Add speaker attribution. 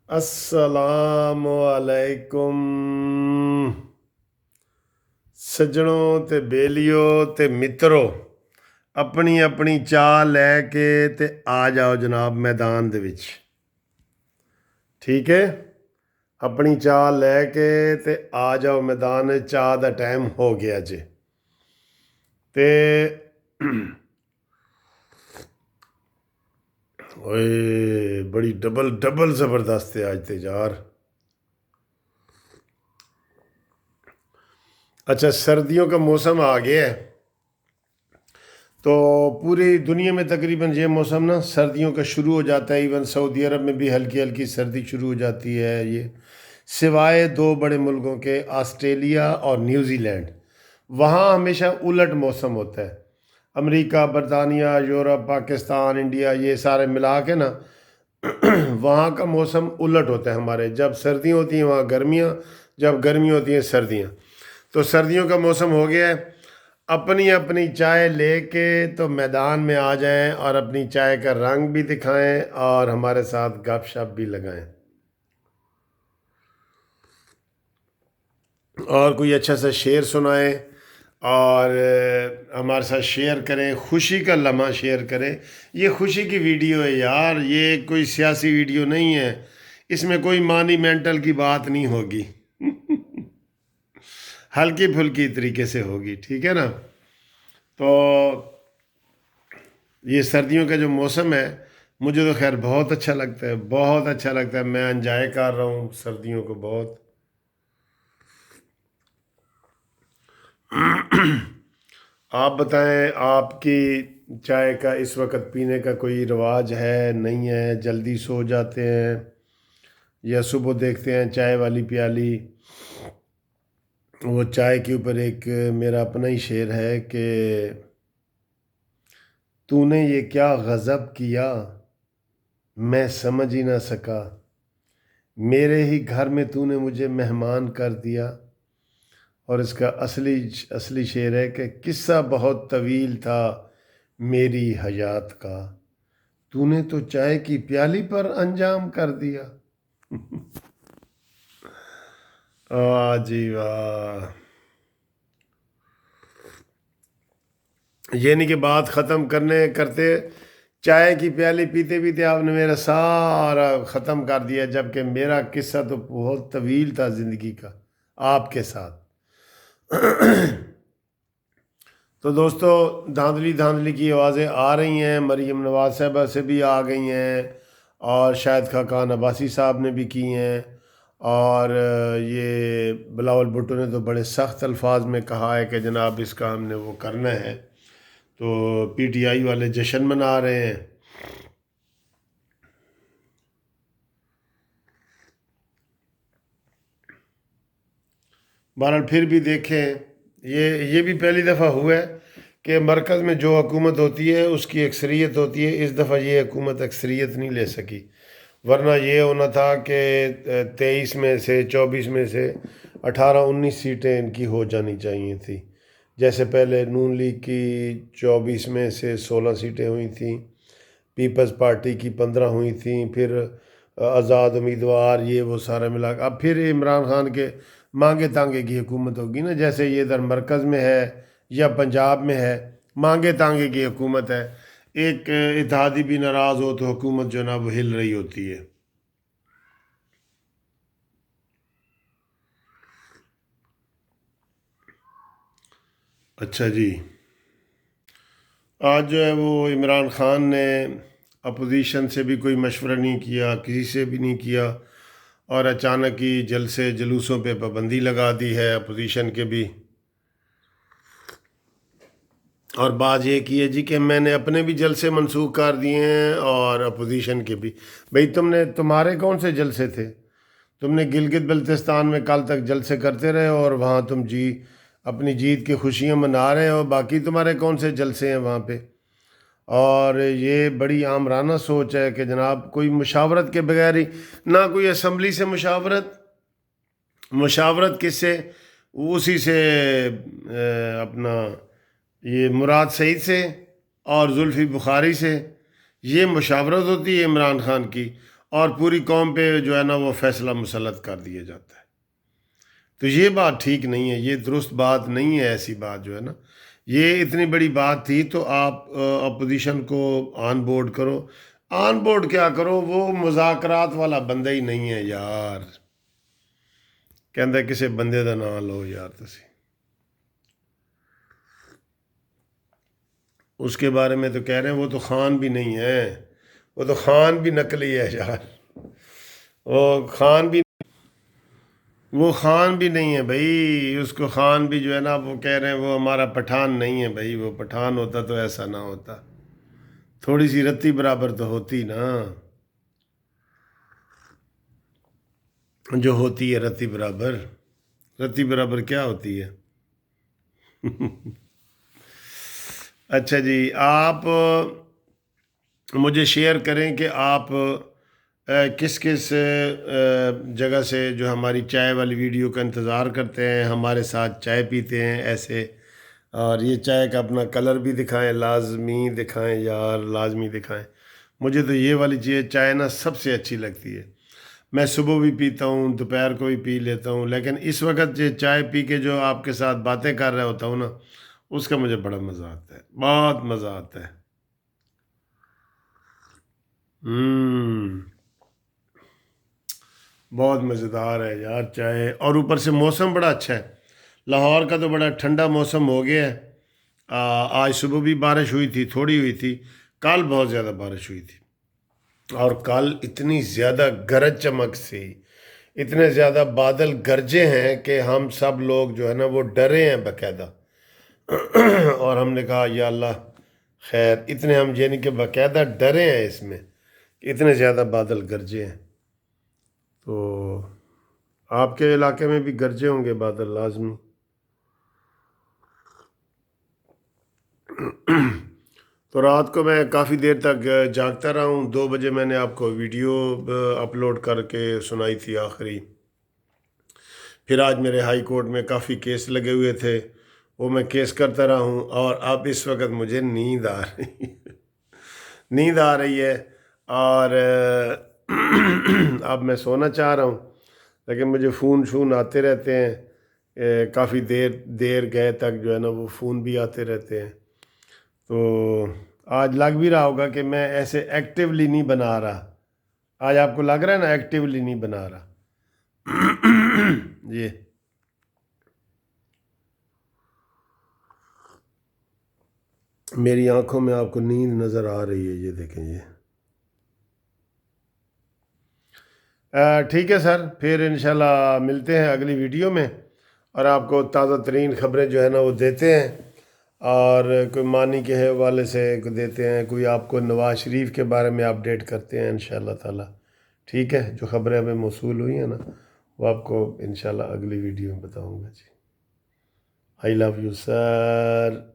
Speaker 1: السلام علیکم ਸੱਜਣੋ ਤੇ ਬੇਲੀਓ ਤੇ ਮਿੱਤਰੋ, ਆਪਣੀ ਆਪਣੀ ਚਾਹ ਲੈ ਕੇ ਤੇ ਆ ਜਾਓ ਜਨਾਬ ਮੈਦਾਨ ਦੇ ਵਿੱਚ। ਠੀਕ ਹੈ, ਆਪਣੀ ਚਾਹ ਲੈ ਕੇ ਤੇ ਆ ਜਾਓ ਮੈਦਾਨ। ਚਾਹ ਦਾ ਟਾਈਮ ਹੋ ਗਿਆ ਜੀ ਤੇ ਓਏ ਬੜੀ ਡਬਲ ਡਬਲ ਜ਼ਬਰਦਸਤ ਹੈ ਅੱਜ ਤੇ ਯਾਰ। अच्छा, सर्दियों का मौसम आ गया है तो पूरी दुनिया में तकरीबन ये मौसम ना सर्दियों का शुरू हो जाता है। इवन सऊदी अरब में भी हल्की हल्की सर्दी शुरू हो जाती है। ये सिवाय दो बड़े मुल्कों के, ऑस्ट्रेलिया और न्यूजीलैंड, वहाँ हमेशा उलट मौसम होता है। अमेरिका, बरतानिया, यूरोप, पाकिस्तान, इंडिया, ये सारे मिला के ना वहाँ का मौसम उलट होता है हमारे। जब सर्दियाँ होती हैं वहाँ गर्मियाँ, जब गर्मियाँ होती हैं सर्दियाँ। तो सर्दियों का मौसम हो गया है। अपनी अपनी चाय लेके तो मैदान में आ जाएं और अपनी चाय का रंग भी दिखाएं और हमारे साथ गपशप भी लगाएं और कोई अच्छा सा शेर सुनाएं और हमारे साथ शेयर करें, खुशी का लम्हा शेयर करें। ये खुशी की वीडियो है यार, ये कोई सियासी वीडियो नहीं है। इसमें कोई मॉन्यूमेंटल की बात नहीं होगी हल्की फुल्की तरीके से होगी, ठीक है ना। तो ये सर्दियों का जो मौसम है मुझे तो खैर बहुत अच्छा लगता है, बहुत अच्छा लगता है। मैं एंजॉय कर रहा हूँ सर्दियों को बहुत। आप बताएं, आपकी चाय का इस वक्त पीने का कोई रिवाज है, नहीं है? जल्दी सो जाते हैं या सुबह देखते हैं चाय वाली प्याली? वो चाय के ऊपर एक मेरा अपना ही शेर है कि तूने ये क्या गज़ब किया मैं समझ ही ना सका, मेरे ही घर में तूने मुझे मेहमान कर दिया। और इसका असली शेर है कि किस्सा बहुत तवील था मेरी हयात का, तूने तो चाय की प्याली पर अंजाम कर दिया वाह जी वाह। यानी कि बात ख़त्म करने करते चाय की प्याली पीते पीते आपने मेरा सारा ख़त्म कर दिया, जबकि मेरा किस्सा तो बहुत तवील था ज़िंदगी का आपके साथ। तो दोस्तों, धांधली धांधली की आवाज़ें आ रही हैं, मरीम नवाज साहबा से भी आ गई हैं और शायद खाकान अब्बासी साहब ने भी की हैं। और ये बिलावल भुट्टो ने तो बड़े सख्त अल्फाज में कहा है कि जनाब इसका हमने वो करना है। तो पीटीआई वाले जश्न मना रहे हैं। बहरहाल फिर भी देखें, ये भी पहली दफ़ा हुआ है कि मरकज़ में जो हुकूमत होती है उसकी अक्सरियत होती है। इस दफ़ा ये हुकूमत अक्सरियत नहीं ले सकी, वरना ये होना था कि 23 में से 24 में से 18-19 सीटें इनकी हो जानी चाहिए थी। जैसे पहले नून लीग की 24 में से 16 सीटें हुई थी, पीपल्स पार्टी की 15 हुई थी, फिर आज़ाद उम्मीदवार, ये वो सारा मिला। अब फिर इमरान खान के मांगे तांगे की हुकूमत होगी ना, जैसे ये इधर मरकज़ में है या पंजाब में है, मांगे तांगे की हुकूमत है। एक इत्तेहादी भी नाराज़ हो तो हुकूमत जो ना वो हिल रही होती है। अच्छा जी, आज जो है वो इमरान खान ने अपोजिशन से भी कोई मशवरा नहीं किया, किसी से भी नहीं किया, और अचानक ही जलसे जुलूसों पे पाबंदी लगा दी है अपोजिशन के भी। और बात ये की है जी कि मैंने अपने भी जलसे मनसूख कर दिए हैं और अपोजिशन के भी। भाई तुम्हारे कौन से जलसे थे? तुमने गिलगित बल्तिस्तान में कल तक जलसे करते रहे और वहाँ तुम अपनी जीत की खुशियाँ मना रहे हो, बाकी तुम्हारे कौन से जलसे हैं वहाँ पे? और ये बड़ी आमराना सोच है कि जनाब कोई मुशावरत के बगैर ही, ना कोई असम्बली से मुशावरत किससे? उसी से अपना ये मुराद सईद से और जुल्फ़ी बुखारी से ये मुशावरत होती है इमरान खान की। اور پوری قوم پہ جو ہے نا وہ فیصلہ مسلط کر دیا جاتا ہے. تو یہ بات ٹھیک نہیں ہے، یہ درست بات نہیں ہے. ایسی بات جو ہے نا، یہ اتنی بڑی بات تھی تو آپ اپوزیشن کو آن بورڈ کرو. آن بورڈ کیا کرو، وہ مذاکرات والا بندہ ہی نہیں ہے یار. کہندا کسی بندے دا نام لو یار تسی. اس کے بارے میں تو کہہ رہے ہیں وہ تو خان بھی نہیں ہے، وہ تو خان بھی نقلی ہے یار. وہ خان بھی نہیں ہے بھائی. اس کو خان بھی جو ہے نا وہ کہہ رہے ہیں وہ ہمارا پٹھان نہیں ہے بھائی. وہ پٹھان ہوتا تو ایسا نہ ہوتا. تھوڑی سی رتی برابر تو ہوتی نا، جو ہوتی ہے رتی برابر. رتی برابر کیا ہوتی ہے؟ اچھا جی، آپ مجھے شیئر کریں کہ آپ کس کس جگہ سے جو ہماری چائے والی ویڈیو کا انتظار کرتے ہیں، ہمارے ساتھ چائے پیتے ہیں ایسے. اور یہ چائے کا اپنا کلر بھی دکھائیں، لازمی دکھائیں یار، لازمی دکھائیں. مجھے تو یہ والی چیز چائے نا سب سے اچھی لگتی ہے. میں صبح بھی پیتا ہوں، دوپہر کو بھی پی لیتا ہوں، لیکن اس وقت جو چائے پی کے جو آپ کے ساتھ باتیں کر رہا ہوتا ہوں نا، اس کا مجھے بڑا مزہ آتا ہے، بہت مزہ آتا ہے. بہت مزیدار ہے یار چائے. اور اوپر سے موسم بڑا اچھا ہے. لاہور کا تو بڑا ٹھنڈا موسم ہو گیا ہے. آج صبح بھی بارش ہوئی تھی، تھوڑی ہوئی تھی. کل بہت زیادہ بارش ہوئی تھی. اور کل اتنی زیادہ گرج چمک سے اتنے زیادہ بادل گرجے ہیں کہ ہم سب لوگ جو ہے نا وہ ڈرے ہیں باقاعدہ. اور ہم نے کہا یا اللہ خیر، اتنے ہم یعنی کہ باقاعدہ ڈرے ہیں اس میں کہ اتنے زیادہ بادل گرجے ہیں. تو آپ کے علاقے میں بھی گرجے ہوں گے بادل لازمی. تو رات کو میں کافی دیر تک جاگتا رہا ہوں. 2 بجے میں نے آپ کو ویڈیو اپلوڈ کر کے سنائی تھی آخری. پھر آج میرے ہائی کورٹ میں کافی کیس لگے ہوئے تھے، وہ میں کیس کرتا رہا ہوں. اور اب اس وقت مجھے نیند آ رہی نیند آ رہی ہے. اور اب میں سونا چاہ رہا ہوں، لیکن مجھے فون شون آتے رہتے ہیں. کافی دیر گئے تک جو ہے نا وہ فون بھی آتے رہتے ہیں. تو آج لگ بھی رہا ہوگا کہ میں ایسے ایکٹیولی نہیں بنا رہا. آج آپ کو لگ رہا ہے نا ایکٹیولی نہیں بنا رہا. یہ میری آنکھوں میں آپ کو نیند نظر آ رہی ہے، یہ دیکھیں. یہ ٹھیک ہے سر، پھر انشاءاللہ ملتے ہیں اگلی ویڈیو میں، اور آپ کو تازہ ترین خبریں جو ہے نا وہ دیتے ہیں. اور کوئی مانی کے حوالے سے دیتے ہیں، کوئی آپ کو نواز شریف کے بارے میں اپڈیٹ کرتے ہیں انشاءاللہ تعالی. ٹھیک ہے، جو خبریں ہمیں موصول ہوئی ہیں نا وہ آپ کو انشاءاللہ اگلی ویڈیو میں بتاؤں گا. جی، آئی لو یو سر.